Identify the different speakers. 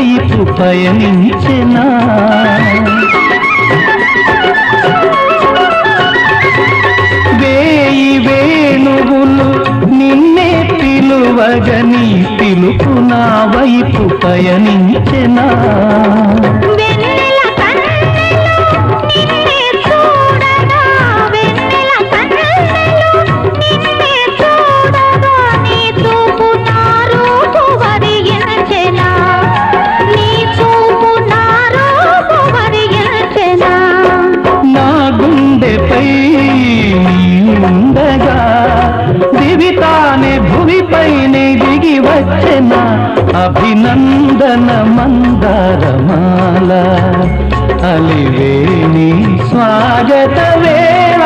Speaker 1: వైపు పయనించెనా వేయి వేణువులు నిన్నే పిలువగని పిలుపు నా వైపు పయనించెనా ఉండగా దివితానే భువిపైనే దిగి వచ్చెన అభినందన మందారమాల అలివేణి స్వాగత వేళ